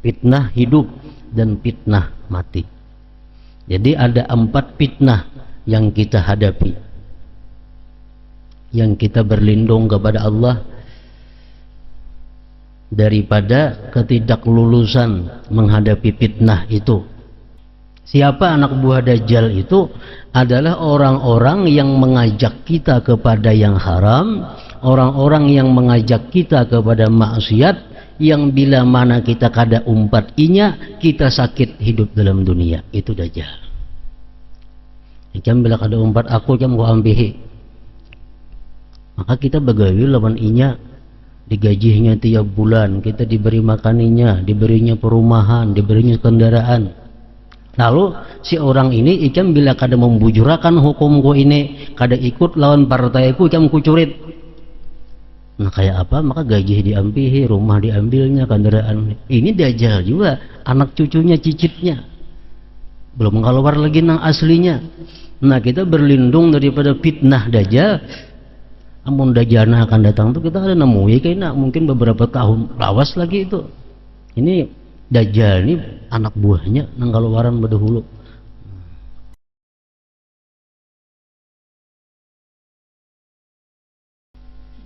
fitnah hidup dan fitnah mati. Jadi ada 4 fitnah yang kita hadapi, yang kita berlindung kepada Allah daripada ketidaklulusan menghadapi fitnah itu. Siapa anak buah Dajjal itu? Adalah orang-orang yang mengajak kita kepada yang haram, orang-orang yang mengajak kita kepada maksiat, yang bila mana kita kada umpat inya, kita sakit hidup dalam dunia. Itu Dajjal. Jam bila kada umpat aku jam gua ambihi, maka kita begawi lawan inya, digajinya tiap bulan, kita diberi makaninya, diberinya perumahan, diberinya kendaraan. Lalu si orang ini icam bila kada membujurakan hukumku ini, kada ikut lawan partaiku, icam kucurit. Nah kayak apa? Maka gaji diambihi, rumah diambilnya, kendaraan. Ini Dajjal juga, anak cucunya, cicitnya. Belum keluar lagi nang aslinya. Nah kita berlindung daripada fitnah Dajjal. Amun Dajjal akan datang tuh kita ada nemu ya kayaknya mungkin beberapa tahun lawas lagi itu. Ini Dajjal ini anak buahnya nang kaluaran berdahulu.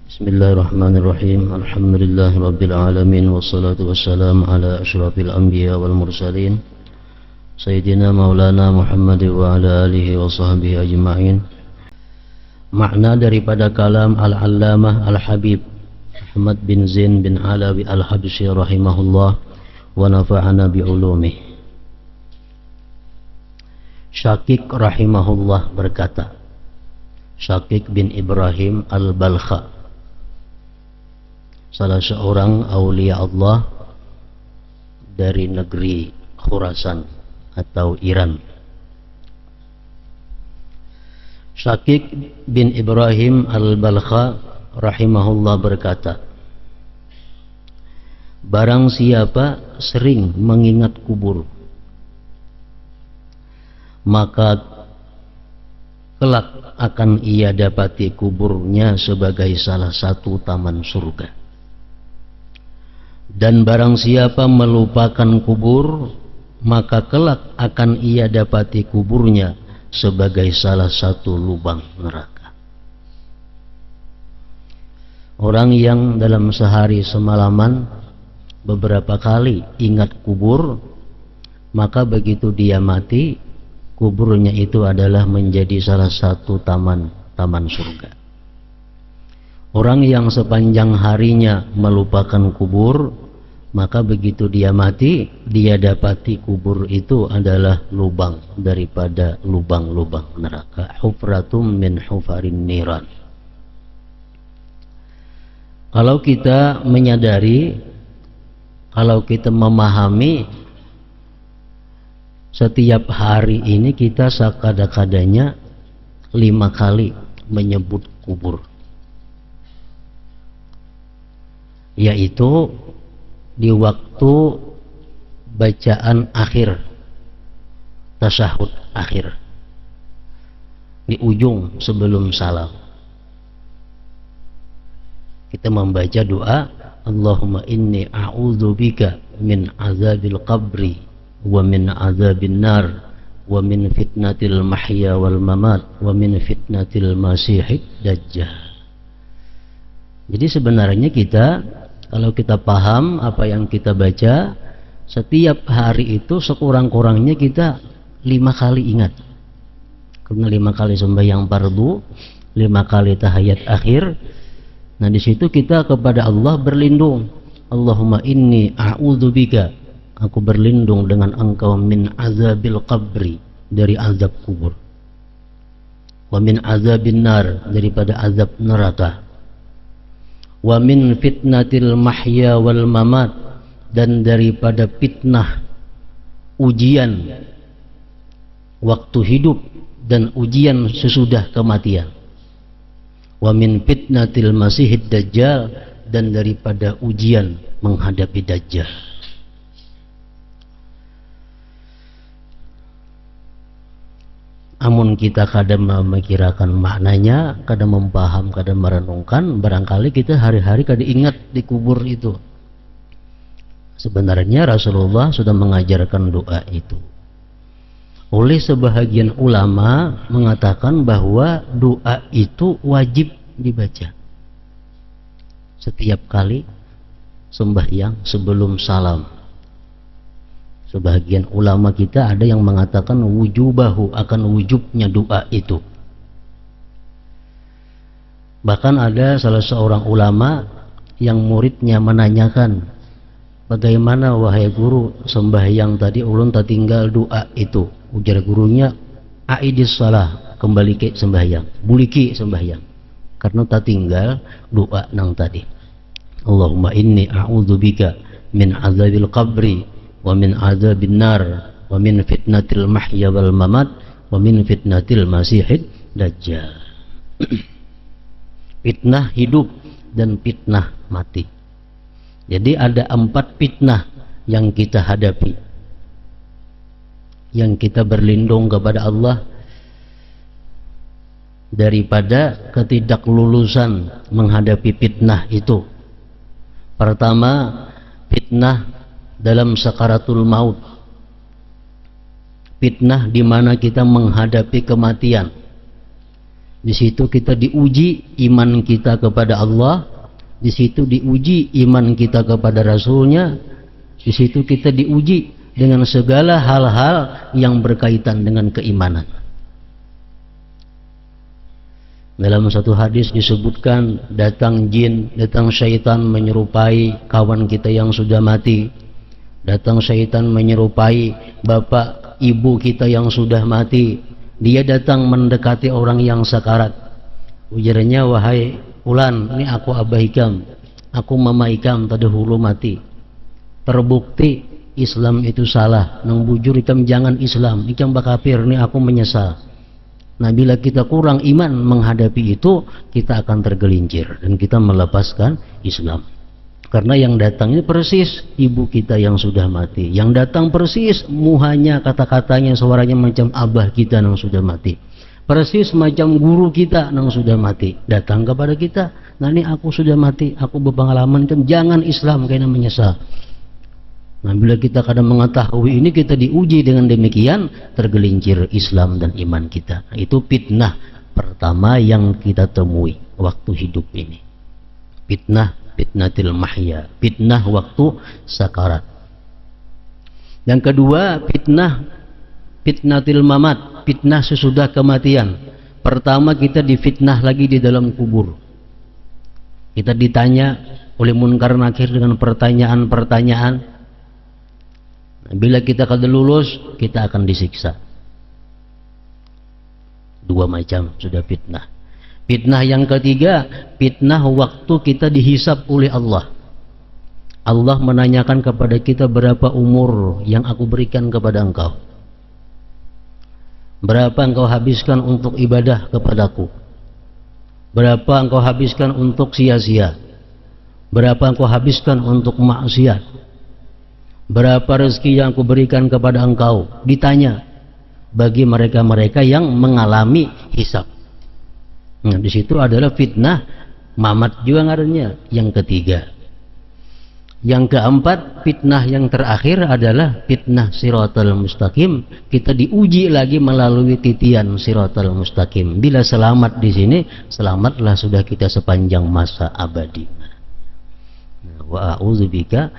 Bismillahirrahmanirrahim. Alhamdulillahirabbil alamin wassalatu wassalamu ala asyrafil anbiya wal mursalin sayyidina maulana Muhammad wa ala alihi wa sahbihi ajma'in. Makna daripada kalam Al-Allamah Al-Habib Ahmad bin Zain bin Alawi Al-Habsyi rahimahullah wa nafa'ana bi'ulumih. Syakik rahimahullah berkata, Syakik bin Ibrahim Al-Balkha, salah seorang aulia Allah dari negeri Khurasan atau Iran. Syakik bin Ibrahim Al-Balkha rahimahullah berkata, barang siapa sering mengingat kubur, maka kelak akan ia dapati kuburnya sebagai salah satu taman surga. Dan barang siapa melupakan kubur, maka kelak akan ia dapati kuburnya sebagai salah satu lubang neraka. Orang yang dalam sehari semalaman beberapa kali ingat kubur, maka begitu dia mati, kuburnya itu adalah menjadi salah satu taman surga. Orang yang sepanjang harinya melupakan kubur, maka begitu dia mati, dia dapati kubur itu adalah lubang daripada lubang-lubang neraka. Hufratum min hufarin niran. Kalau kita menyadari, kalau kita memahami, setiap hari ini kita sekada-kadanya 5 kali menyebut kubur, yaitu di waktu bacaan akhir, tasyahud akhir, di ujung sebelum salam kita membaca doa, Allahumma inni a'udzubika min azabil qabri wa min azabin nar wa min fitnatil mahya wal mamat wa min fitnatil masihid dajjal. Jadi sebenarnya kita, kalau kita paham apa yang kita baca, setiap hari itu sekurang-kurangnya kita 5 kali ingat. Karena 5 kali sembahyang fardu, 5 kali tahiyat akhir. Nah di situ kita kepada Allah berlindung. Allahumma inni a'udzubika, aku berlindung dengan engkau, min azabil qabri, dari azab kubur, wa min azabin nar, daripada azab neraka, wa min fitnatil mahya wal mamat, dan daripada fitnah ujian waktu hidup dan ujian sesudah kematian, wa min fitnatil masihid dajjal, dan daripada ujian menghadapi dajjal. Amun kita kadang memikirkan maknanya, kadang memaham, kadang merenungkan, barangkali kita hari-hari kadang ingat di kubur itu. Sebenarnya Rasulullah sudah mengajarkan doa itu. Oleh sebahagian ulama mengatakan bahwa doa itu wajib dibaca setiap kali sembahyang sebelum salam. Sebahagian ulama kita ada yang mengatakan wujubahu, akan wujubnya doa itu. Bahkan ada salah seorang ulama yang muridnya menanyakan, bagaimana wahai guru sembahyang tadi ulun tertinggal doa itu? Ujar gurunya, aidis salah, kembali ke sembahyang, buliki sembahyang, karena tertinggal doa nang tadi. Allahumma inni a'udzubika min azabil qabri wa min azabin nar wa min fitnatil mahya wal mamat wa min fitnatil masihid dajjal. Fitnah hidup dan fitnah mati. Jadi ada 4 fitnah yang kita hadapi, yang kita berlindung kepada Allah daripada ketidaklulusan menghadapi fitnah itu. Pertama, fitnah dalam sakaratul maut, fitnah di mana kita menghadapi kematian. Di situ kita diuji iman kita kepada Allah, di situ diuji iman kita kepada Rasulnya, di situ kita diuji dengan segala hal-hal yang berkaitan dengan keimanan. Dalam satu hadis disebutkan, datang jin, datang syaitan menyerupai kawan kita yang sudah mati. Datang syaitan menyerupai bapak ibu kita yang sudah mati. Dia datang mendekati orang yang sakarat. Ujarnya, wahai Ulan, ini aku abah ikam, aku mama ikam terdahulu mati. Terbukti Islam itu salah, nang bujur ikam jangan Islam, ikam bakapir, ini aku menyesal. Nah, bila kita kurang iman menghadapi itu, kita akan tergelincir dan kita melepaskan Islam. Karena yang datang ini persis ibu kita yang sudah mati. Yang datang persis muhanya, kata-katanya, suaranya macam abah kita yang sudah mati. Persis macam guru kita yang sudah mati. Datang kepada kita, nah ini aku sudah mati, aku berpengalaman, kan jangan Islam, karena menyesal. Nah, bila kita kadang mengetahui ini, kita diuji dengan demikian, tergelincir Islam dan iman kita. Nah, itu fitnah pertama yang kita temui waktu hidup ini. Fitnatil mahya, fitnah waktu sakarat. Yang kedua, fitnatil mamat, fitnah sesudah kematian. Pertama, kita difitnah lagi di dalam kubur. Kita ditanya oleh munkar nakir dengan pertanyaan-pertanyaan. Bila kita kada lulus, kita akan disiksa. 2 macam sudah fitnah. Fitnah yang ketiga, fitnah waktu kita dihisab oleh Allah. Allah menanyakan kepada kita, berapa umur yang aku berikan kepada engkau? Berapa engkau habiskan untuk ibadah kepadaku? Berapa engkau habiskan untuk sia-sia? Berapa engkau habiskan untuk maksiat? Berapa rezeki yang aku berikan kepada engkau? Ditanya bagi mereka-mereka yang mengalami hisab. Nah, di situ adalah fitnah mamat juga ngarannya. Yang ketiga. Yang keempat, fitnah yang terakhir adalah fitnah siratal mustaqim. Kita diuji lagi melalui titian siratal mustaqim. Bila selamat di sini, selamatlah sudah kita sepanjang masa abadi. Wa a'udzubika,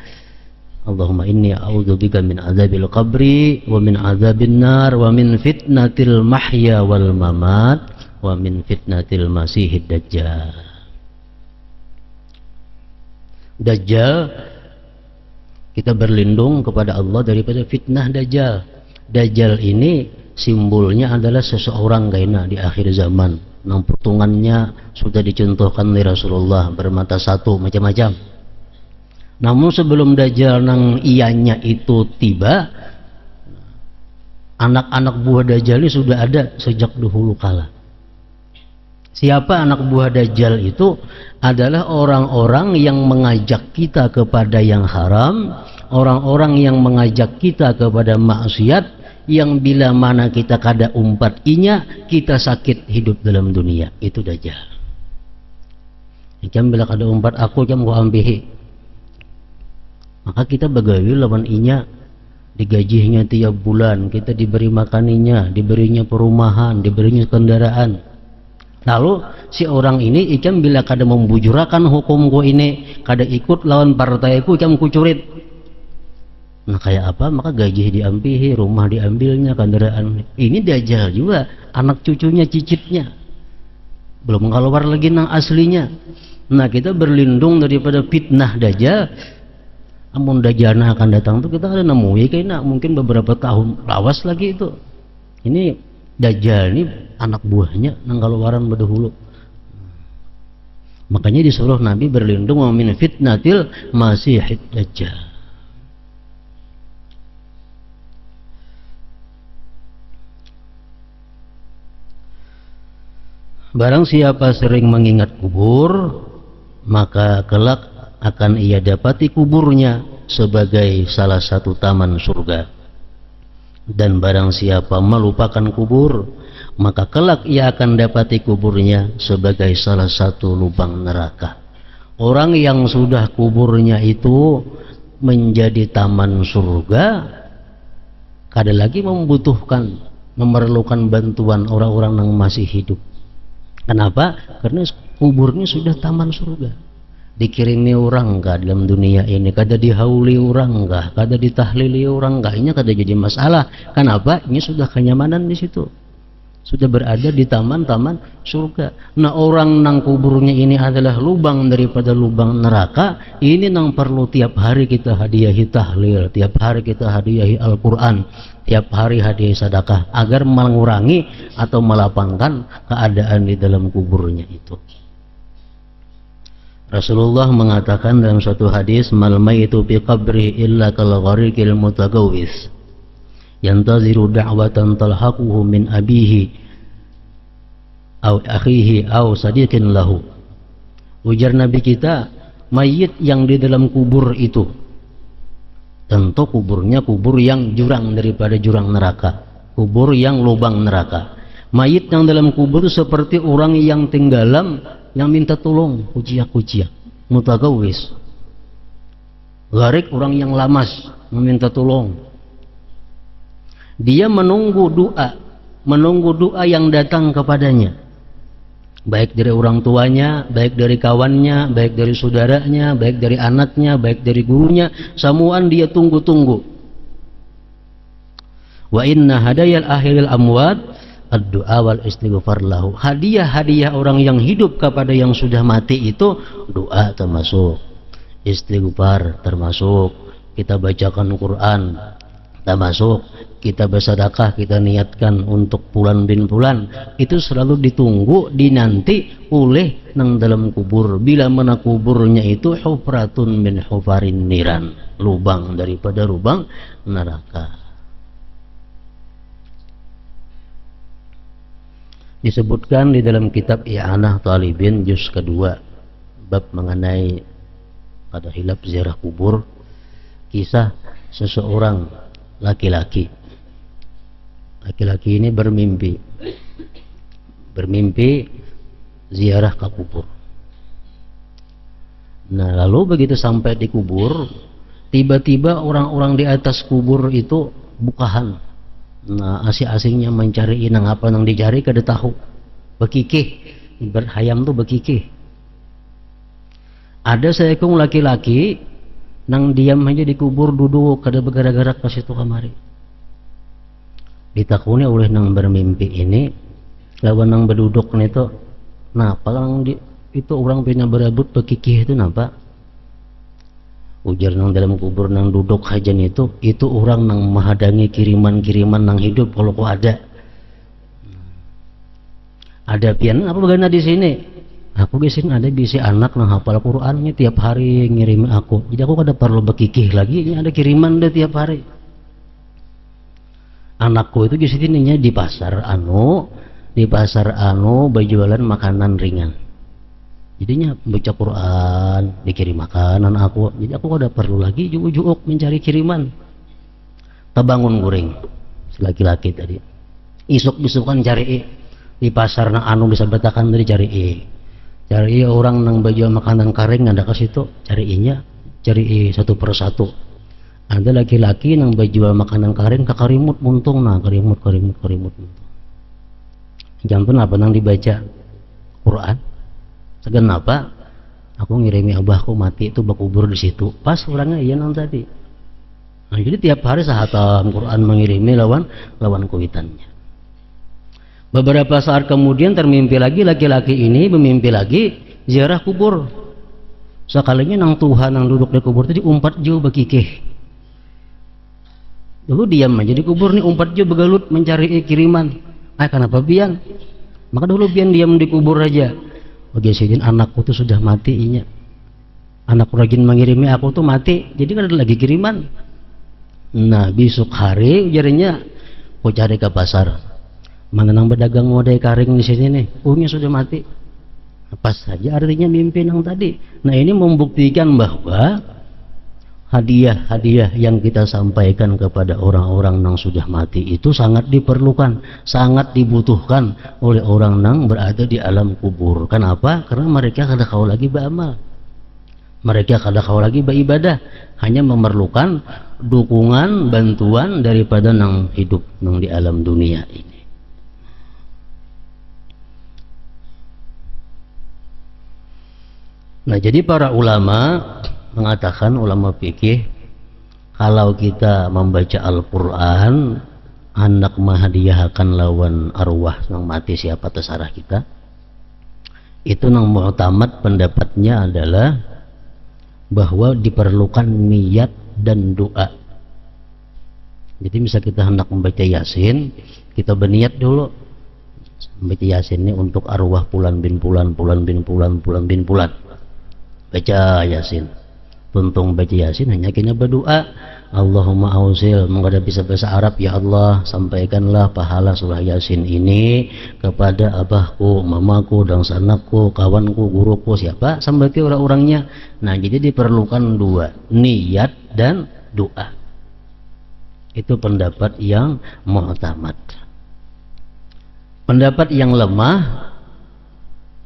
Allahumma inni a'udzubika min azabil qabri wa min azabin nar wa min fitnatil mahya wal mamat wa min fitnatil masihid dajjal. Dajjal, kita berlindung kepada Allah daripada fitnah Dajjal. Dajjal ini simbolnya adalah seseorang kaina di akhir zaman. Nang pertungannya sudah dicontohkan oleh Rasulullah, bermata satu, macam-macam. Namun sebelum Dajjal nang ianya itu tiba, anak-anak buah Dajjal ini sudah ada sejak dahulu kala. Siapa anak buah Dajjal itu? Adalah orang-orang yang mengajak kita kepada yang haram, orang-orang yang mengajak kita kepada maksiat, yang bila mana kita kada umpat inya, kita sakit hidup dalam dunia. Itu Dajjal. Jam bila kada umpat aku, jam gua ambihi. Maka kita begawi lawan inya, digajinya tiap bulan, kita diberi makaninya, diberinya perumahan, diberinya kendaraan. Lalu si orang ini ikam bila kada membujurakan hukumku ini, kada ikut lawan partaiku, ikam kucurit. Nah kayak apa? Maka gaji diambil, rumah diambilnya, kendaraan. Ini dajjal juga, anak cucunya, cicitnya. Belum keluar lagi nang aslinya. Nah kita berlindung daripada fitnah dajjal. Amun dajjal akan datang tuh kita ada nemui kayaknya mungkin beberapa tahun lawas lagi itu. Ini dajjal ini anak buahnya nang keluaran berdahulu. Makanya disuruh Nabi berlindung min fitnatil masihid dajjal. Barang siapa sering mengingat kubur, maka kelak akan ia dapati kuburnya sebagai salah satu taman surga. Dan barang siapa melupakan kubur, maka kelak ia akan dapati kuburnya sebagai salah satu lubang neraka. Orang yang sudah kuburnya itu menjadi taman surga, kada lagi membutuhkan, memerlukan bantuan orang-orang yang masih hidup. Kenapa? Karena kuburnya sudah taman surga. Dikirimi orang kah dalam dunia ini, kada dihauli orang kah, kada ditahlili orang kah, ini kada jadi masalah. Kenapa? Ini sudah kenyamanan di situ, sudah berada di taman-taman surga. Nah orang nang kuburnya ini adalah lubang daripada lubang neraka, ini nang perlu tiap hari kita hadiahi tahlil, tiap hari kita hadiahi Al-Quran, tiap hari hadiahi sedekah, agar mengurangi atau melapangkan keadaan di dalam kuburnya itu. Rasulullah mengatakan dalam suatu hadis, mal maitu fi qabri illa kal ghariqil mutagawwis yantaziru da'watan talhaquhu min abihi aw akhihi aw sadiqin lahu. Ujar Nabi kita, mayit yang di dalam kubur itu tentu kuburnya kubur yang jurang daripada jurang neraka, kubur yang lubang neraka. Mayit yang dalam kubur itu seperti orang yang tenggelam, yang minta tolong, kuciak-kuciak, mutagawis. Gharik orang yang lamas, meminta tolong. Dia menunggu doa yang datang kepadanya, baik dari orang tuanya, baik dari kawannya, baik dari saudaranya, baik dari anaknya, baik dari gurunya, semuaan dia tunggu-tunggu. Wa inna hadayal akhiril amwat ad-du'a wal istighfar lahu. Hadiah-hadiah orang yang hidup kepada yang sudah mati itu doa termasuk, istighfar termasuk, kita bacakan Quran termasuk, kita bersedekah, kita niatkan untuk bulan bin bulan, itu selalu ditunggu, dinanti oleh nang dalam kubur. Bila mana kuburnya itu hufratun min hufarin niran, lubang daripada lubang neraka. Disebutkan di dalam kitab I'anah Talibin juz kedua, bab mengenai pada hilaf ziarah kubur, kisah seseorang laki-laki ini bermimpi ziarah ke kubur. Nah lalu begitu sampai di kubur, tiba-tiba orang-orang di atas kubur itu bukahan. Nah asing-asingnya mencari inang apa nang dicari kada tahu, bekikih, berhayam tuh bekikih. Ada seekor laki-laki nang diam aja di kubur, duduk kada bergerak-gerak ke situ kamari. Ditakuni oleh nang bermimpi ini, lawan nang berduduk itu, napa nang itu orang punya berebut bekikih itu napa? Ujar nang dalam kubur nang duduk hajan itu orang nang menghadangi kiriman-kiriman nang hidup kalau kok ada. Ada pian apa bagana di sini? Aku gesing ada bisi anak nang hafal Qurannya tiap hari ngirim aku. Jadi aku kada perlu bekikih lagi, ini ada kiriman deh tiap hari. Anakku itu di sininya di pasar anu berjualan makanan ringan. Jadinya baca Quran, dikirim makanan aku. Jadi aku kada perlu lagi juk-juk mencari kiriman. Tebangun guring laki-laki tadi. Isuk-isukan cari di pasar nang anu bisa betakan dari cari orang nang baju makanan kering ada ke situ cariinnya. cari satu persatu. Ada laki-laki yang berjual makanan karing ke karimut muntung, nah karimut. Jangan apa nang dibaca Quran. Segan apa? Aku ngirimi abahku mati itu bakubur di situ. Pas orangnya iya nang tadi. Nah, jadi tiap hari sahatam Quran mengirimi lawan kuitannya. Beberapa saat kemudian termimpi lagi laki-laki ini bermimpi lagi ziarah kubur. Sekalinya nang Tuhan yang duduk di kubur tadi umpat jauh bekikeh. Dulu diam aja di kubur nih umpat jauh begalut mencari kiriman. Kenapa bian? Maka dulu bian diam di kubur aja. Bagi sidin anakku tuh sudah mati inya. Anakku rajin mengirimi aku tuh mati. Jadi kan ada lagi kiriman. Nah besok hari ujarnya aku cari ke pasar. Mana nang berdagang modai karing di sini nih? Punya sudah mati. Pas saja artinya mimpi yang tadi. Nah ini membuktikan bahwa hadiah-hadiah yang kita sampaikan kepada orang-orang yang sudah mati itu sangat diperlukan, sangat dibutuhkan oleh orang yang berada di alam kubur. Kenapa? Karena mereka kada kau lagi beramal, mereka kada kau lagi beribadah, hanya memerlukan dukungan, bantuan daripada yang hidup yang di alam dunia ini. Nah jadi para ulama mengatakan, ulama fikih, kalau kita membaca Al-Quran hendak menghadiahkan lawan arwah yang mati siapa terserah kita, itu yang mu'tamad pendapatnya adalah bahwa diperlukan niat dan doa. Jadi misal kita hendak membaca Yasin, kita berniat dulu membaca Yasin ini untuk arwah Pulan bin Pulan baca Yasin. Tuntung baca Yasin hanya kena berdoa, Allahumma ausil, mengada bisa bahasa Arab, ya Allah sampaikanlah pahala surah Yasin ini kepada abahku, mamaku, dan sanakku, kawanku, guruku, siapa sampai ke orang-orangnya. Nah jadi diperlukan dua, niat dan doa. Itu pendapat yang mu'tamad. Pendapat yang lemah,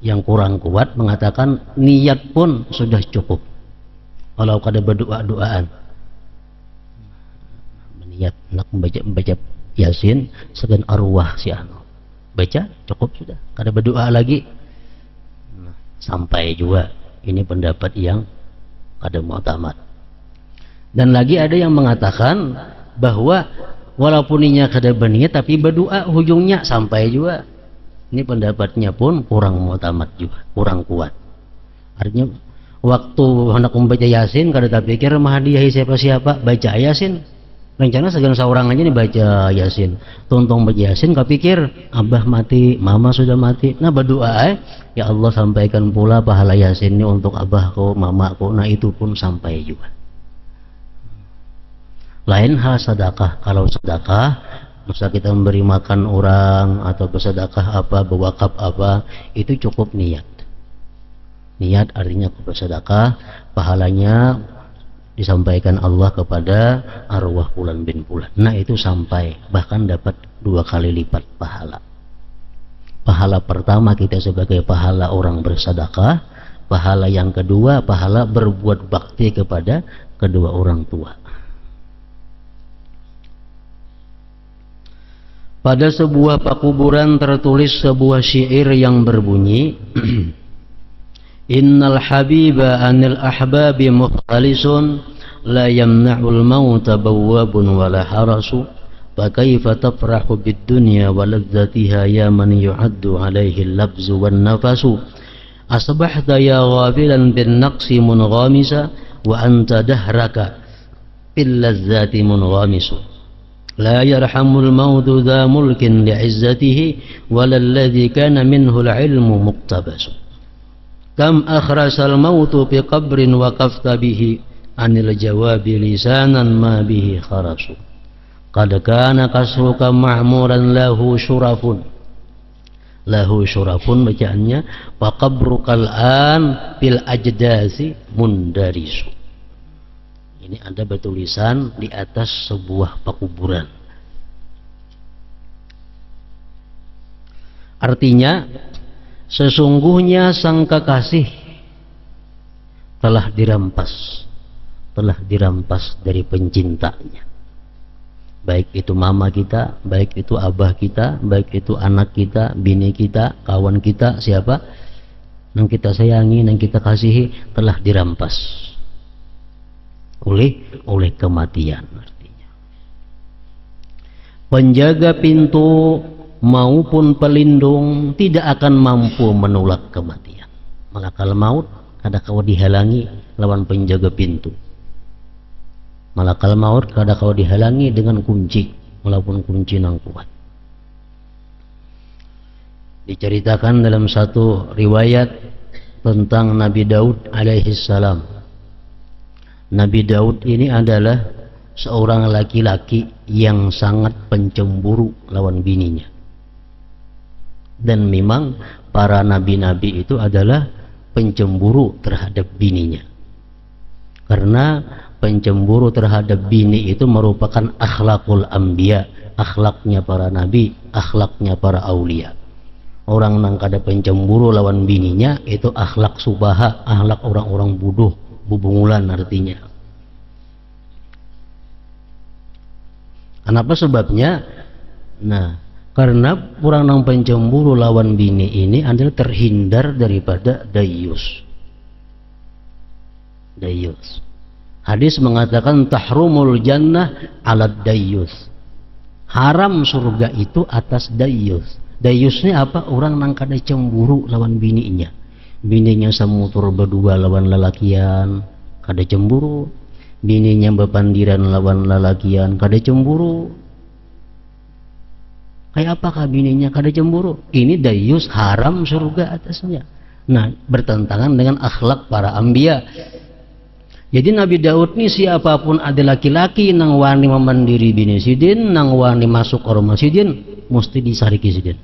yang kurang kuat mengatakan niat pun sudah cukup. Kalau kada berdoa-doaan, niat nak membaca Yasin segan arwah si anu, baca cukup sudah, kada berdoa lagi. Nah, sampai juga ini pendapat yang kada mu'tamad. Dan lagi ada yang mengatakan bahwa walaupun inya kada berniat tapi berdoa ujungnya sampai juga. Ini pendapatnya pun kurang mu'tamad juga, kurang kuat. Artinya waktu hendak membaca Yasin kada tak pikir menghadiahi siapa-siapa, baca Yasin. Rencana segan seorang aja nih baca Yasin. Tuntung baca Yasin kepikir abah mati, mama sudah mati. Nah berdoa ya Allah sampaikan pula pahala Yasin ini untuk abahku, mamaku. Nah itu pun sampai juga. Lain hal sedekah. Kalau sedekah masa kita memberi makan orang atau bersedekah apa, berwakaf apa, itu cukup niat. Niat artinya bersedekah, pahalanya disampaikan Allah kepada arwah Fulan bin Fulan. Nah itu sampai, bahkan dapat 2 kali lipat pahala. Pahala pertama kita sebagai pahala orang bersedekah, pahala yang kedua pahala berbuat bakti kepada kedua orang tua. Pada sebuah pakuburan tertulis sebuah syair yang berbunyi Innal habiba anil ahbabi mukhtalisun la yamna'ul mauta bawwabun wala harasu fakaifa tafrahu bid dunya wa ladzatiha ya man yu'addu alaihi al-labzu wan nafasu asbahta ya ghafilan bin naqsi munghamisa wa anta dahraka bil ladzati munghamisu لا يرحم الموت ذا ملك لعزته ولا الذي كان منه العلم مقتبس كم أخرس الموت بقبر وقفت به عن الجواب لسانا ما به خرس قد كان قصرك معمورا له شرف bacaannya وقبرك الآن بالأجداث مندرس. Ini ada bertulisan di atas sebuah pakuburan. Artinya, sesungguhnya sang kekasih telah dirampas telah dirampas dari pencintanya. Baik itu mama kita, baik itu abah kita, baik itu anak kita, bini kita, kawan kita, siapa yang kita sayangi, yang kita kasihi, telah dirampas oleh kematian. Artinya penjaga pintu maupun pelindung tidak akan mampu menolak kematian. Malakal maut kada kau dihalangi lawan penjaga pintu. Malakal maut kada kau dihalangi dengan kunci, walaupun kunci nang kuat. Diceritakan dalam satu riwayat tentang Nabi Daud alaihi salam. Nabi Daud ini adalah seorang laki-laki yang sangat pencemburu lawan bininya. Dan memang para nabi-nabi itu adalah pencemburu terhadap bininya. Karena pencemburu terhadap bini itu merupakan akhlakul anbiya, akhlaknya para nabi, akhlaknya para aulia. Orang nang kada pencemburu lawan bininya itu akhlak subaha, akhlak orang-orang bodoh, bubungulan artinya. Kenapa sebabnya? Nah, karena orang nang pencemburu lawan bini ini adalah terhindar daripada dayus. Hadis mengatakan tahrumul jannah ala dayyus. Haram surga itu atas dayyus. Dayyusnya apa? Orang nang kada cemburu lawan bininya. Bininya samutur berdua lawan lelakian, kada cemburu. Bininya bepandiran lawan lelakian, kada cemburu. Kayak apakah bininya kada cemburu? Ini dayyus, haram surga atasnya. Nah, bertentangan dengan akhlak para anbiya. Jadi Nabi Daud ini siapapun ada laki-laki nang wani memandiri bini sidin, nang wani masuk ke rumah sidin, mesti disariki sidin.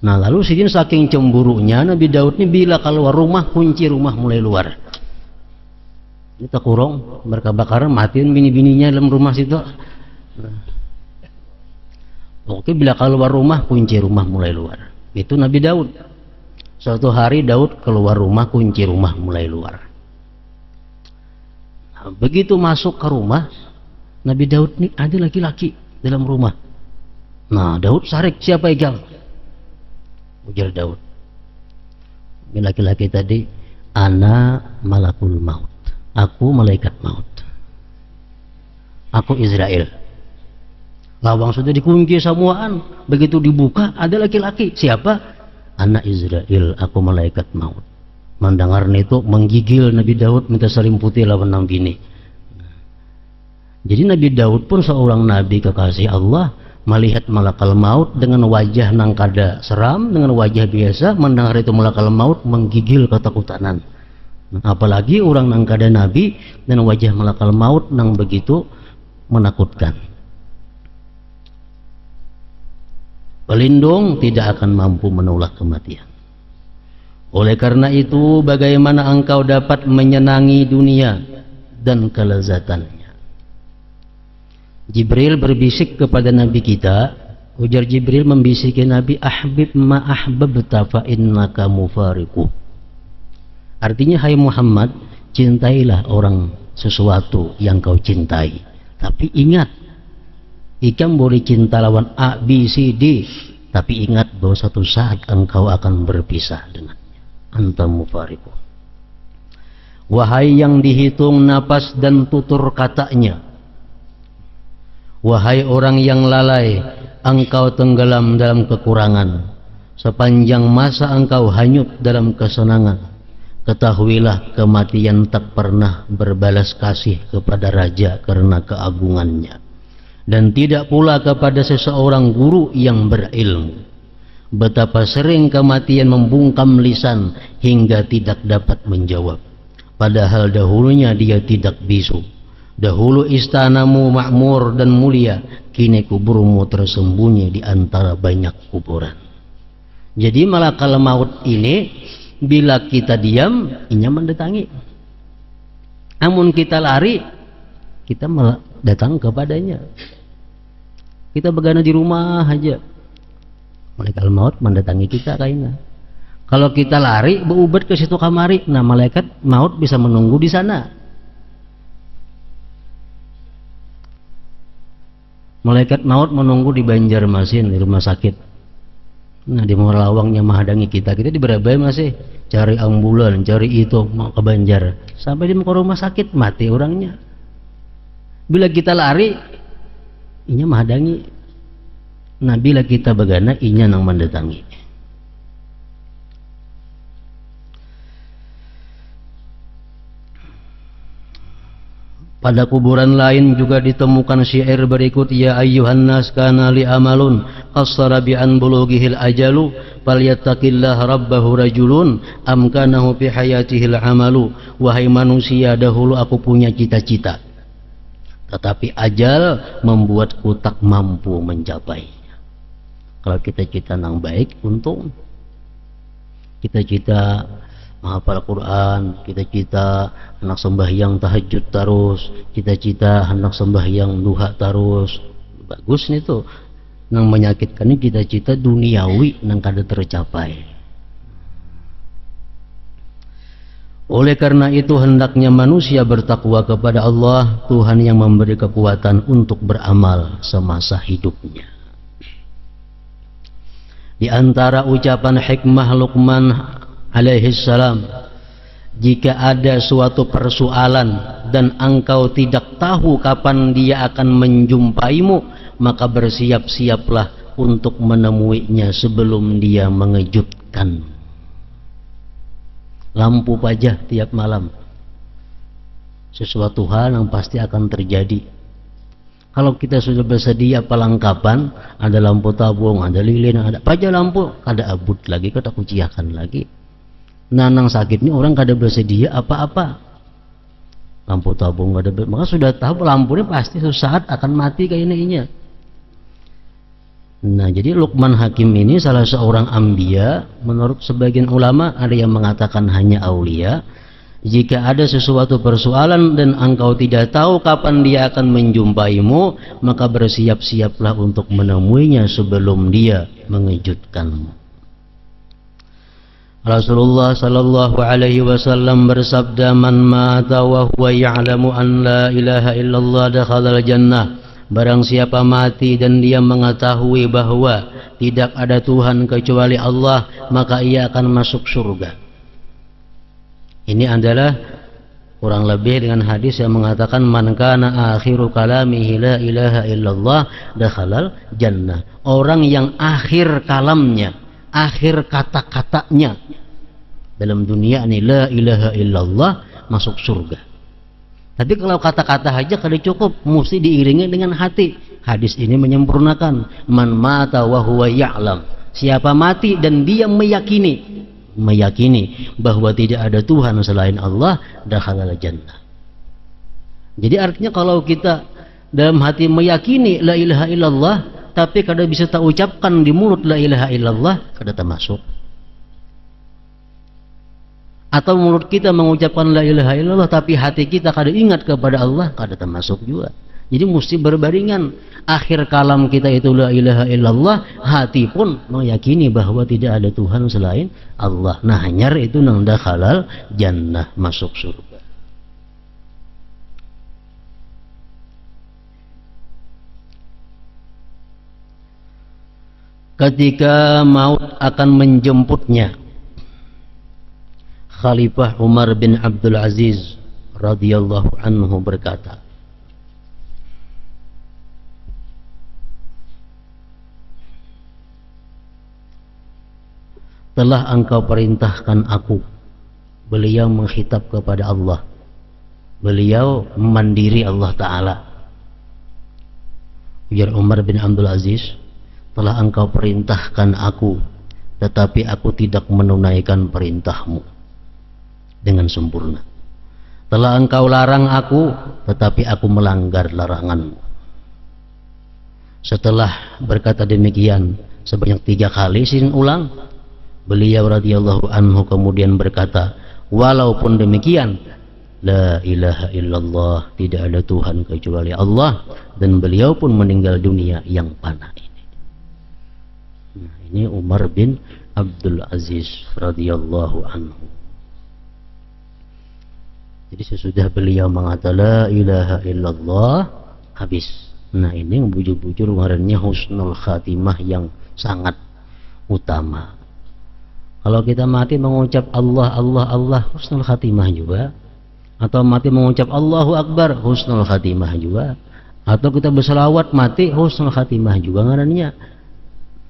Nah lalu sidin saking cemburunya Nabi Daud ini bila keluar rumah, kunci rumah mulai luar. Ini tak kurang, berkabakaran matiin bini-bininya dalam rumah situ. Nah. Oke, bila keluar rumah, kunci rumah mulai luar. Itu Nabi Daud. Suatu hari Daud keluar rumah, kunci rumah mulai luar. Begitu masuk ke rumah, Nabi Daud ini ada laki-laki dalam rumah. Nah, Daud sarik, siapa yang? Ujar Daud. Laki-laki tadi, ana malakul maut. Aku malaikat maut. Aku Israel. Lawang sudah dikunci semuaan. Begitu dibuka, ada laki-laki. Siapa? Ana Israel, aku malaikat maut. Mendengar itu menggigil Nabi Daud minta selimputi lawan nang bini. Jadi Nabi Daud pun seorang nabi kekasih Allah, melihat malakal maut dengan wajah nang kada seram, dengan wajah biasa, mendengar itu malakal maut menggigil ketakutan. Apalagi orang nang kada nabi dan wajah malakal maut nang begitu menakutkan. Pelindung tidak akan mampu menolak kematian. Oleh karena itu, bagaimana engkau dapat menyenangi dunia dan kelezatannya? Jibril berbisik kepada Nabi kita. Ujar Jibril membisiki Nabi, ahbib ma ahbabta fa innaka mufariqu. Artinya, hai Muhammad, cintailah orang sesuatu yang kau cintai. Tapi ingat, ikan boleh cinta lawan A, B, C, D. Tapi ingat bahwa suatu saat engkau akan berpisah dengan anta mufariqu. Wahai yang dihitung napas dan tutur katanya, wahai orang yang lalai, engkau tenggelam dalam kekurangan, sepanjang masa engkau hanyut dalam kesenangan. Ketahuilah kematian tak pernah berbalas kasih kepada raja karena keagungannya, dan tidak pula kepada seseorang guru yang berilmu. Betapa sering kematian membungkam lisan hingga tidak dapat menjawab. Padahal dahulunya dia tidak bisu. Dahulu istanamu makmur dan mulia, kini kuburmu tersembunyi di antara banyak kuburan. Jadi malakal maut ini bila kita diam, inya mendatangi. Namun kita lari, kita datang kepadanya. Kita begana di rumah aja, malaikat maut mendatangi kita kayaknya. Kalau kita lari berubat ke situ kamari, nah malaikat maut bisa menunggu di sana. Malaikat maut menunggu di Banjarmasin di rumah sakit. Nah di Morawangnya menghadangi kita di Berabai masih cari ambulan, cari itu mau ke Banjar. Sampai di rumah sakit mati orangnya. Bila kita lari, inya menghadangi. Nah bila kita begana, inya nang mendatangi. Pada kuburan lain juga ditemukan syair berikut, ya ayyuhan nas kana li amalun qassara bi an bulughihil ajalu falyattaqillah rabbahu rajulun amkanahu fi hayatihil amalu. Wahai manusia, dahulu aku punya cita-cita, tetapi ajal membuatku tak mampu mencapainya. Kalau kita cita nang baik, untung cita-cita menghafal Quran, cita-cita hendak sembahyang tahajud terus, cita-cita hendak sembahyang duha terus, bagus nih tuh. Nang menyakitkan ini cita-cita duniawi nang kada tercapai. Oleh karena itu hendaknya manusia bertakwa kepada Allah, Tuhan yang memberi kekuatan untuk beramal semasa hidupnya. Di antara ucapan hikmah Luqman alaihi salam, jika ada suatu persoalan dan engkau tidak tahu kapan dia akan menjumpaimu, maka bersiap-siaplah untuk menemuinya sebelum dia mengejutkan. Lampu pajah tiap malam, sesuatu hal yang pasti akan terjadi. Kalau kita sudah bersedia pelengkapan, ada lampu tabung, ada lilin, ada pajah lampu, kada abut lagi, kada kuciakan lagi. Nanang sakit ini orang kada bersedia apa-apa, lampu tabung kada maka sudah tahu lampunya pasti suatu saat akan mati kayaknya. Nah jadi Luqman Hakim ini salah seorang anbiya. Menurut sebagian ulama ada yang mengatakan hanya aulia. Jika ada sesuatu persoalan dan engkau tidak tahu kapan dia akan menjumpaimu, maka bersiap-siaplah untuk menemuinya sebelum dia mengejutkanmu. Rasulullah sallallahu alaihi wasallam bersabda, man mata wa huwa ya'lamu an la ilaha illallah dakhalal jannah. Barang siapa mati dan dia mengetahui bahwa tidak ada Tuhan kecuali Allah, maka ia akan masuk surga. Ini adalah kurang lebih dengan hadis yang mengatakan, man kana akhiru kalamihi la ilaha illallah dakhalal jannah. Orang yang akhir kalamnya, akhir kata-katanya dalam dunia ini la ilaha illallah, masuk surga. Tapi kalau kata-kata aja kada cukup, mesti diiringi dengan hati. Hadis ini menyempurnakan, man mata wa huwa ya'lam. Siapa mati dan dia meyakini bahwa tidak ada Tuhan selain Allah, dakhalal jannah. Jadi artinya kalau kita dalam hati meyakini la ilaha illallah, tapi kada bisa tak ucapkan di mulut la ilaha illallah, kada termasuk. Atau mulut kita mengucapkan la ilaha illallah tapi hati kita kada ingat kepada Allah, kada termasuk juga. Jadi mesti berbaringan. Akhir kalam kita itu la ilaha illallah, hati pun meyakini bahwa tidak ada Tuhan selain Allah. Nah hanyar itu nang dakhalal jannah, masuk surga. Ketika maut akan menjemputnya, Khalifah Umar bin Abdul Aziz radhiyallahu anhu berkata, telah engkau perintahkan aku. Beliau menghitab kepada Allah, beliau mandiri Allah Ta'ala. Ujar Umar bin Abdul Aziz, telah engkau perintahkan aku, tetapi aku tidak menunaikan perintahmu dengan sempurna. Telah engkau larang aku, tetapi aku melanggar laranganmu. Setelah berkata demikian sebanyak 3 kali, sin ulang, beliau radhiyallahu anhu kemudian berkata, walaupun demikian, la ilaha illallah, tidak ada Tuhan kecuali Allah, dan beliau pun meninggal dunia yang panah ini. Nah, ini Umar bin Abdul Aziz radhiyallahu anhu. Jadi sesudah beliau mengatakan la ilaha illallah, habis Nah ini yang bujur-bujur ngarannya husnul khatimah yang sangat utama. Kalau kita mati mengucap Allah Allah Allah, husnul khatimah juga. Atau mati mengucap Allahu Akbar, husnul khatimah juga. Atau kita berselawat mati, husnul khatimah juga ngarannya.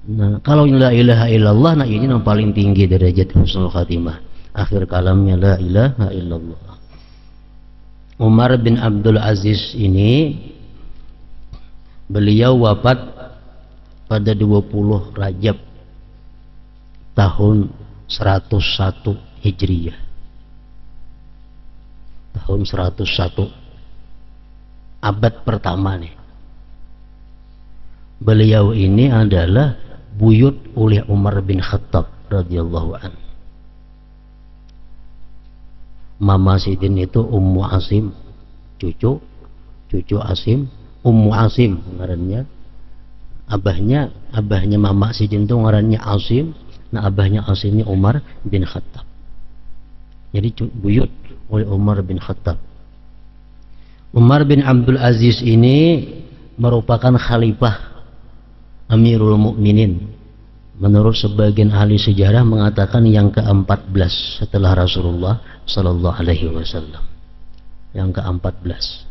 Nah kalau la ilaha illallah, nah ini yang paling tinggi derajat husnul khatimah. Akhir kalamnya la ilaha illallah. Umar bin Abdul Aziz ini beliau wafat pada 20 Rajab tahun 101 Hijriyah. Tahun 101 abad pertama nih. Beliau ini adalah buyut oleh Umar bin Khattab radhiyallahu anhu. Mama Sidin itu Ummu Asim, cucu Asim, Ummu Asim ngarannya. Abahnya Mama Sidin itu ngarannya Asim. Nah abahnya Asimnya Umar bin Khattab. Jadi buyut oleh Umar bin Khattab. Umar bin Abdul Aziz ini merupakan khalifah Amirul Mukminin. Menurut sebagian ahli sejarah mengatakan yang ke-14 setelah Rasulullah Sallallahu Alaihi Wasallam. Yang ke-14.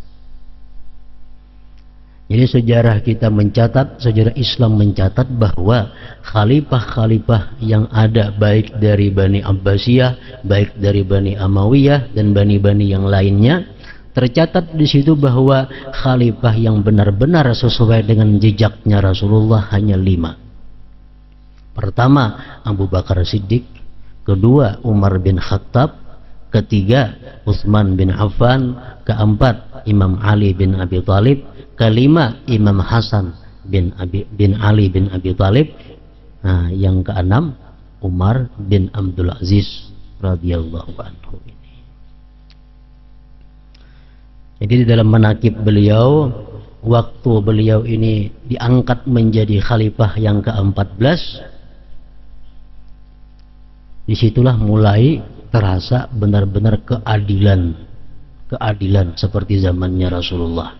Jadi sejarah kita mencatat, sejarah Islam mencatat bahwa khalifah-khalifah yang ada baik dari Bani Abbasiyah, baik dari Bani Amawiyah dan bani-bani yang lainnya, tercatat di situ bahwa khalifah yang benar-benar sesuai dengan jejaknya Rasulullah hanya 5. Pertama Abu Bakar Siddiq, kedua Umar bin Khattab, ketiga Utsman bin Affan, keempat Imam Ali bin Abi Thalib, kelima Imam Hasan bin Ali bin Abi Thalib. Nah, yang keenam Umar bin Abdul Aziz radhiyallahu anhu ini. Jadi di dalam manaqib beliau, waktu beliau ini diangkat menjadi khalifah yang ke-14, disitulah mulai terasa benar-benar keadilan seperti zamannya Rasulullah.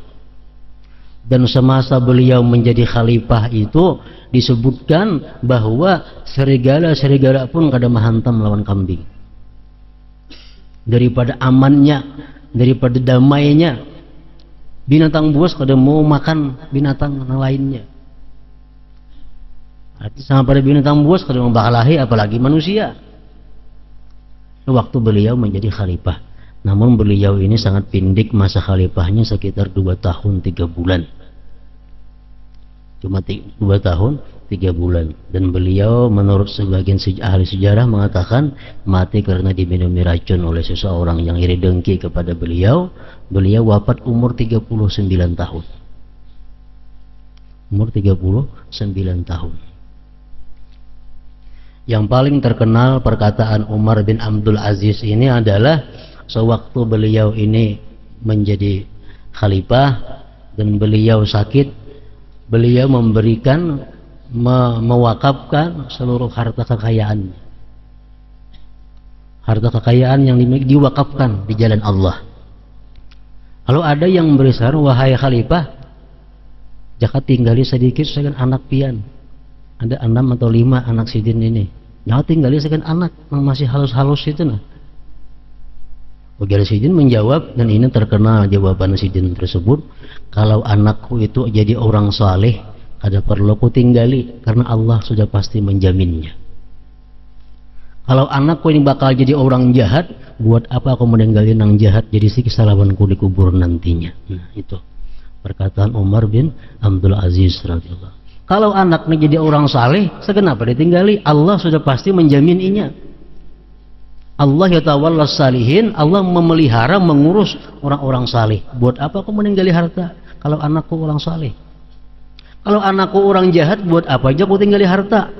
Dan semasa beliau menjadi khalifah itu disebutkan bahwa serigala pun kada menghantam lawan kambing. Daripada amannya, daripada damainya, binatang buas kada mau makan binatang yang lainnya. Artinya sama pada binatang buas kada mau bakalahi apalagi manusia. Waktu beliau menjadi khalifah. Namun beliau ini sangat pendek masa khalifahnya, sekitar 2 tahun 3 bulan. Cuma 2 tahun 3 bulan. Dan beliau menurut sebagian ahli sejarah mengatakan mati karena diminumi racun oleh seseorang yang iri dengki kepada beliau. Beliau wafat umur 39 tahun. Umur 39 tahun. Yang paling terkenal perkataan Umar bin Abdul Aziz ini adalah sewaktu beliau ini menjadi khalifah dan beliau sakit, beliau memberikan, mewakafkan seluruh harta kekayaan. Harta kekayaan yang diwakafkan di jalan Allah. Kalau ada yang memberi saran, wahai khalifah, jangan tinggali sedikit sekian anak pian. Ada 6 atau 5 anak sidin ini. Jangan tinggali sekian anak yang masih halus-halus itu nah. Ujar Sidin menjawab, dan ini terkenal jawaban Sidin tersebut, kalau anakku itu jadi orang saleh, kada perlu ku tinggali karena Allah sudah pasti menjaminnya. Kalau anakku ini bakal jadi orang jahat, buat apa aku meninggalin yang jahat jadi siksa lawanku di kubur nantinya. Nah itu perkataan Umar bin Abdul Aziz radhiyallahu. Kalau anaknya jadi orang saleh, sekenapa ditinggali? Allah sudah pasti menjaminnya. Allah yatawalla salihin, Allah memelihara, mengurus orang-orang saleh. Buat apa aku meninggali harta kalau anakku orang saleh? Kalau anakku orang jahat, buat apa aja aku tinggali harta?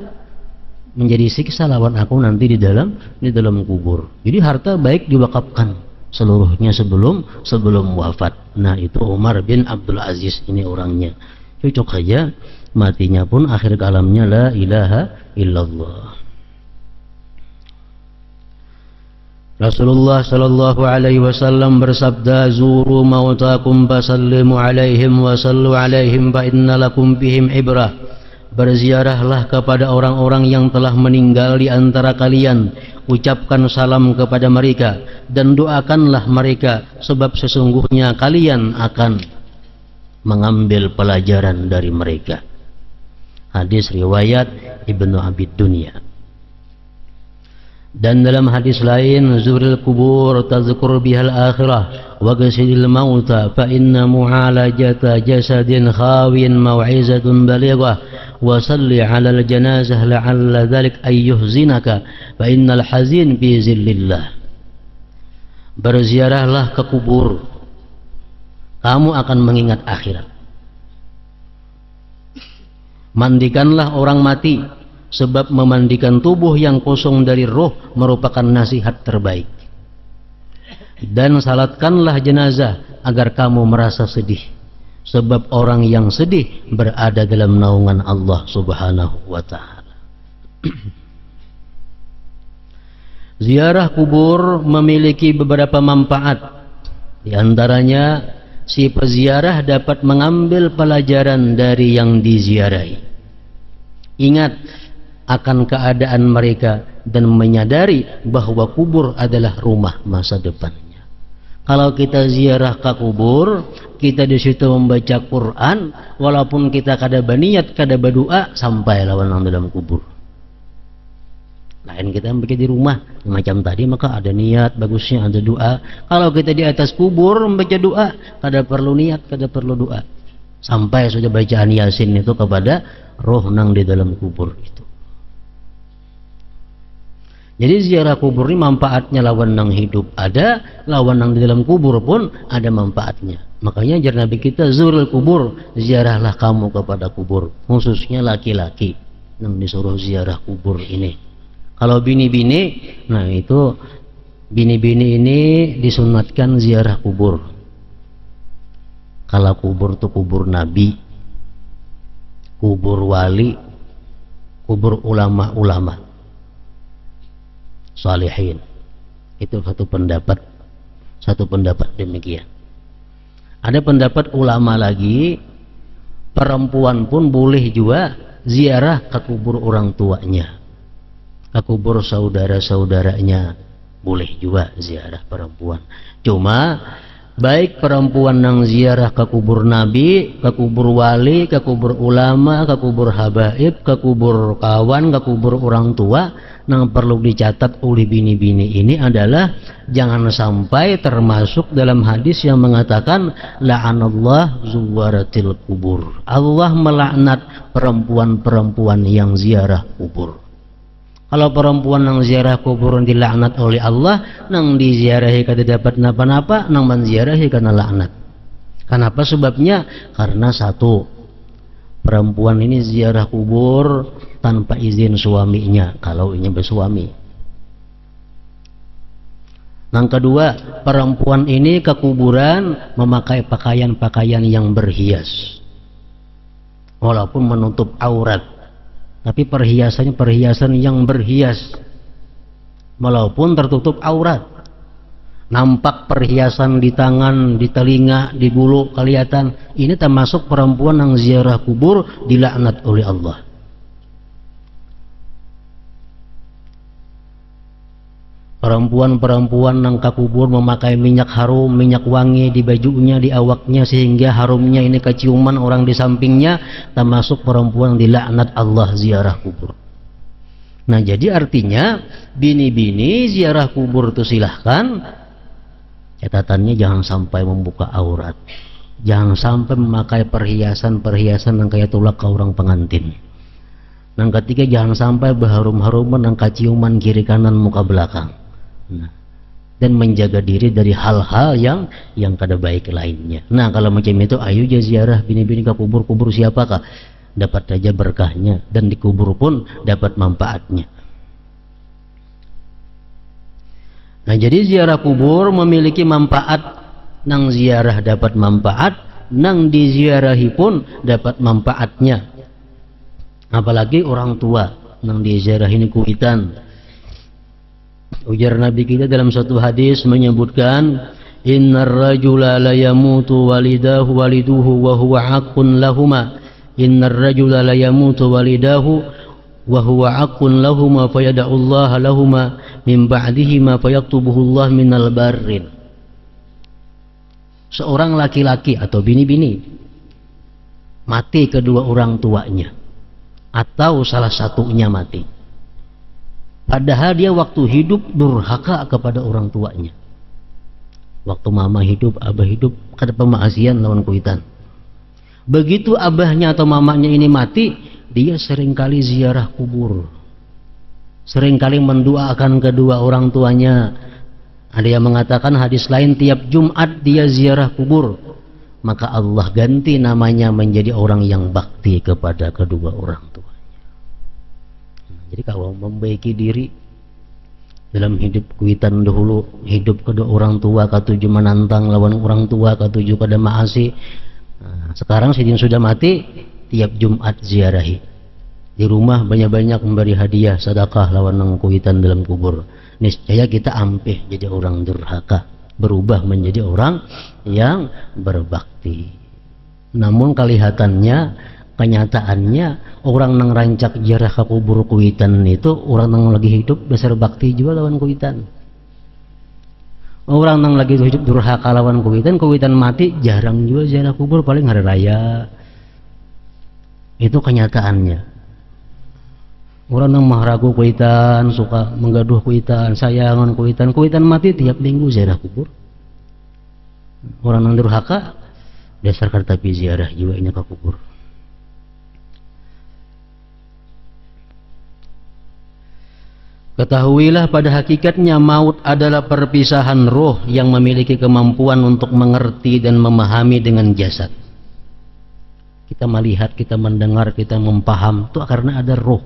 Menjadi siksa lawan aku nanti di dalam kubur. Jadi harta baik diwakafkan seluruhnya sebelum wafat. Nah itu Umar bin Abdul Aziz ini orangnya. Cocok saja, matinya pun akhir kalamnya la ilaha illallah. Rasulullah sallallahu alaihi wasallam bersabda, "Zuru mautakum fasallimu alaihim wa sallu alaihim fa inna lakum bihim ibrah." Berziarahlah kepada orang-orang yang telah meninggal di antara kalian, ucapkan salam kepada mereka dan doakanlah mereka, sebab sesungguhnya kalian akan mengambil pelajaran dari mereka. Hadis riwayat Ibnu Abi Dunya. Dan dalam hadis lain, zuril kubur tazkur bihal akhirah wa ghasilil mauta fa inna mu'alajata jasadin khawin mau'izatun balighah wa salli 'alal janazah la'alla dhalik ayyuhzinaka fa innal hazin fi zillillah. Berziarahlah ke kubur, kamu akan mengingat akhirat. Mandikanlah orang mati, sebab memandikan tubuh yang kosong dari roh merupakan nasihat terbaik. Dan salatkanlah jenazah agar kamu merasa sedih, sebab orang yang sedih berada dalam naungan Allah subhanahu wa ta'ala. Ziarah kubur memiliki beberapa manfaat. Di antaranya, si peziarah dapat mengambil pelajaran dari yang diziarahi. Ingat akan keadaan mereka dan menyadari bahwa kubur adalah rumah masa depannya. Kalau kita ziarah ke kubur, kita di situ membaca Quran, walaupun kita kada berniat, kada berdoa, sampai lawan dalam kubur. Lain kita membaca di rumah macam tadi, maka ada niat, bagusnya ada doa. Kalau kita di atas kubur membaca doa, kada perlu niat, kada perlu doa. Sampai sudah bacaan Yasin itu kepada roh nang di dalam kubur itu. Jadi ziarah kubur ini manfaatnya lawan nang hidup ada, lawan nang di dalam kubur pun ada manfaatnya. Makanya jar Nabi kita, zurul kubur, ziarahlah kamu kepada kubur, khususnya laki-laki nang disuruh ziarah kubur ini. Kalau bini-bini, nah itu bini-bini ini disunatkan ziarah kubur. Kalau kubur itu kubur Nabi, kubur wali, kubur ulama-ulama salihin. Itu satu pendapat demikian. Ada pendapat ulama lagi, perempuan pun boleh juga ziarah ke kubur orang tuanya, ke kubur saudara-saudaranya, boleh juga ziarah perempuan. Cuma baik perempuan yang ziarah ke kubur Nabi, ke kubur wali, ke kubur ulama, ke kubur habaib, ke kubur kawan, ke kubur orang tua, yang perlu dicatat oleh bini-bini ini adalah jangan sampai termasuk dalam hadis yang mengatakan la'anallah zuwaratil kubur. Allah melaknat perempuan-perempuan yang ziarah kubur. Kalau perempuan yang ziarah kubur dilaknat oleh Allah, nang diziarahi kada dapat napa-napa, nang menziarahi karena laknat. Kenapa sebabnya? Karena satu, perempuan ini ziarah kubur tanpa izin suaminya kalau ini bersuami. Yang kedua, perempuan ini ke kuburan memakai pakaian-pakaian yang berhias, walaupun menutup aurat. Tapi perhiasannya perhiasan yang berhias, walaupun tertutup aurat. Nampak perhiasan di tangan, di telinga, di bulu kelihatan. Ini termasuk perempuan yang ziarah kubur dilaknat oleh Allah. Perempuan-perempuan yang ke kubur memakai minyak harum, minyak wangi di bajunya, di awaknya, sehingga harumnya ini keciuman orang di sampingnya, termasuk perempuan yang dilaknat Allah ziarah kubur. Nah, jadi artinya bini-bini ziarah kubur itu silahkan, catatannya jangan sampai membuka aurat, jangan sampai memakai perhiasan-perhiasan yang kayak tulak ke orang pengantin. Yang ketiga, jangan sampai berharum-haruman yang keciuman kiri kanan muka belakang. Nah, dan menjaga diri dari hal-hal yang kada baik lainnya. Nah, kalau macam itu, ayo aja ziarah bini-bini ke kubur siapakah? Dapat saja berkahnya, dan dikubur pun dapat manfaatnya. Nah, jadi ziarah kubur memiliki manfaat, nang ziarah dapat manfaat, nang diziarahi pun dapat manfaatnya. Apalagi orang tua nang diziarahi ini kuitan. Ujar Nabi kita dalam satu hadis menyebutkan, innar rajula la yamutu waliduhu wa huwa haqqun lahuma. Innar rajula la yamutu walidahu wa huwa haqqun lahuma fayada'u Allah lahuma min ba'dihima fayaktubuhu Allah minal barrin. Seorang laki-laki atau bini-bini mati kedua orang tuanya atau salah satunya mati, padahal dia waktu hidup durhaka kepada orang tuanya. Waktu mama hidup, abah hidup, kada pemaasian lawan kuitan. Begitu abahnya atau mamanya ini mati, dia seringkali ziarah kubur, seringkali mendoakan kedua orang tuanya. Ada yang mengatakan hadis lain, tiap Jumat dia ziarah kubur, maka Allah ganti namanya menjadi orang yang bakti kepada kedua orang tuanya. Jadi kalau membaiki diri dalam hidup kuitan dahulu, hidup kedua orang tua katuju menantang lawan orang tua katuju kada maasi. Nah, sekarang sidin sudah mati, tiap Jumat ziarahi. Di rumah banyak-banyak memberi hadiah sedekah lawan nang kuitan dalam kubur. Niscaya kita ampih jadi orang durhaka, berubah menjadi orang yang berbakti. Namun kelihatannya, kenyataannya orang nang rancak ziarah ke kubur kuitan itu orang nang lagi hidup besar bakti juga lawan kuitan. Orang nang lagi hidup durhaka lawan kuitan mati jarang juga ziarah kubur, paling hari raya. Itu kenyataannya. Orang nang mahragu kuitan, suka menggaduh kuitan, sayangan kuitan mati tiap minggu ziarah kubur. Orang nang durhaka dasar tapi ziarah juga ini ke kubur. Ketahuilah pada hakikatnya maut adalah perpisahan roh yang memiliki kemampuan untuk mengerti dan memahami dengan jasad. Kita melihat, kita mendengar, kita mempaham itu karena ada roh.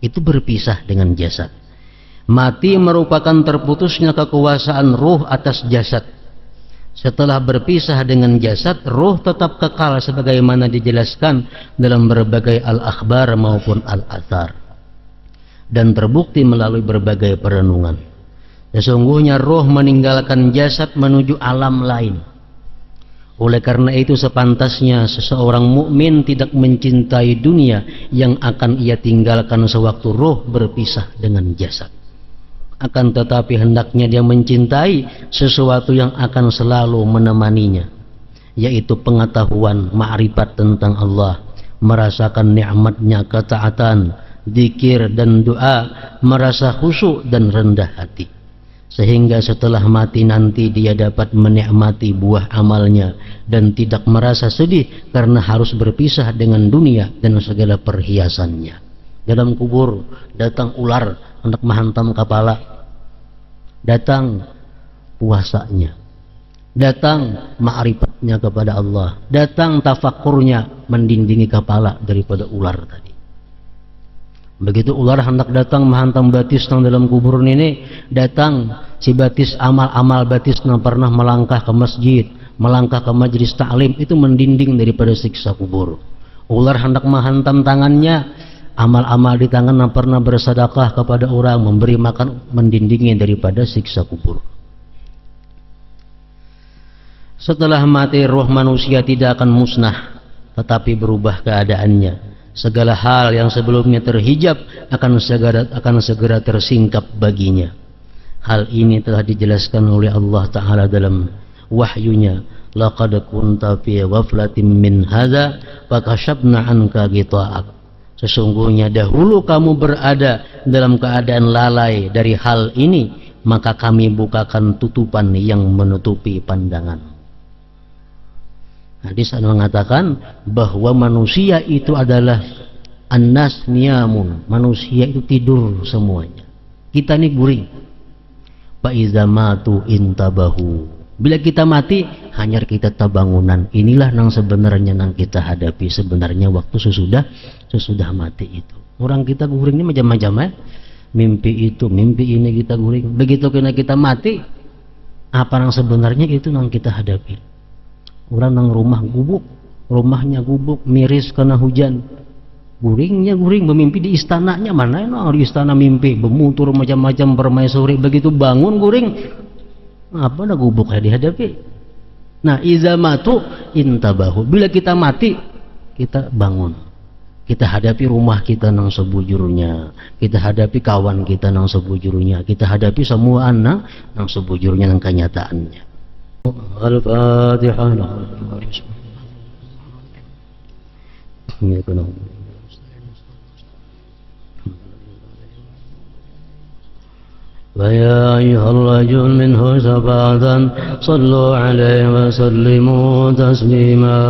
Itu berpisah dengan jasad. Mati merupakan terputusnya kekuasaan roh atas jasad. Setelah berpisah dengan jasad, roh tetap kekal sebagaimana dijelaskan dalam berbagai al-akhbar maupun al-athar, dan terbukti melalui berbagai perenungan. Sesungguhnya roh meninggalkan jasad menuju alam lain. Oleh karena itu sepantasnya seseorang mukmin tidak mencintai dunia yang akan ia tinggalkan sewaktu roh berpisah dengan jasad. Akan tetapi hendaknya dia mencintai sesuatu yang akan selalu menemaninya, yaitu pengetahuan, ma'rifat tentang Allah, merasakan nikmatnya ketaatan, zikir dan doa, merasa khusyuk dan rendah hati, sehingga setelah mati nanti dia dapat menikmati buah amalnya dan tidak merasa sedih karena harus berpisah dengan dunia dan segala perhiasannya. Dalam kubur datang ular hendak menghantam kepala, datang puasanya, datang ma'rifatnya kepada Allah, datang tafakurnya mendindingi kepala daripada ular tadi. Begitu ular hendak datang menghantam batis nang dalam kubur ini, datang si batis, amal-amal batis nang pernah melangkah ke masjid, melangkah ke majelis ta'lim, itu mendinding daripada siksa kubur. Ular hendak menghantam tangannya, amal-amal di tangan nang pernah bersedekah kepada orang, memberi makan, mendindingi daripada siksa kubur. Setelah mati, roh manusia tidak akan musnah, tetapi berubah keadaannya. Segala hal yang sebelumnya terhijab akan segera tersingkap baginya. Hal ini telah dijelaskan oleh Allah Ta'ala dalam wahyunya. Laqad kunta fi ghaflatin min hadza fakashafna anka ghita'ak. Sesungguhnya dahulu kamu berada dalam keadaan lalai dari hal ini, maka kami bukakan tutupan yang menutupi pandangan. Hadis mengatakan bahwa manusia itu adalah annas niyamun, manusia itu tidur semuanya. Kita ini guring. Fa iza matu intabahu. Bila kita mati, hanya kita tabangunan. Inilah yang sebenarnya yang kita hadapi sebenarnya waktu sesudah mati itu. Orang kita guring ini macam-macam ya. Mimpi itu, mimpi ini kita guring. Begitu kita mati, apa yang sebenarnya itu yang kita hadapi. Orang nang rumah gubuk, rumahnya gubuk, miris karena hujan, guring bermimpi di istananya, mana di istana mimpi bermutur macam-macam permaisuri, begitu bangun guring apa nak gubuk dihadapi. Nah, iza matu intabahu, bila kita mati kita bangun, kita hadapi rumah kita nang sebujurnya, kita hadapi kawan kita nang sebujurnya, kita hadapi semua anak nang sebujurnya nang kenyataannya. Al-Fatihah. ويا أيها الرجل منه شفاعة صلوا عليه وسلموا تسليما.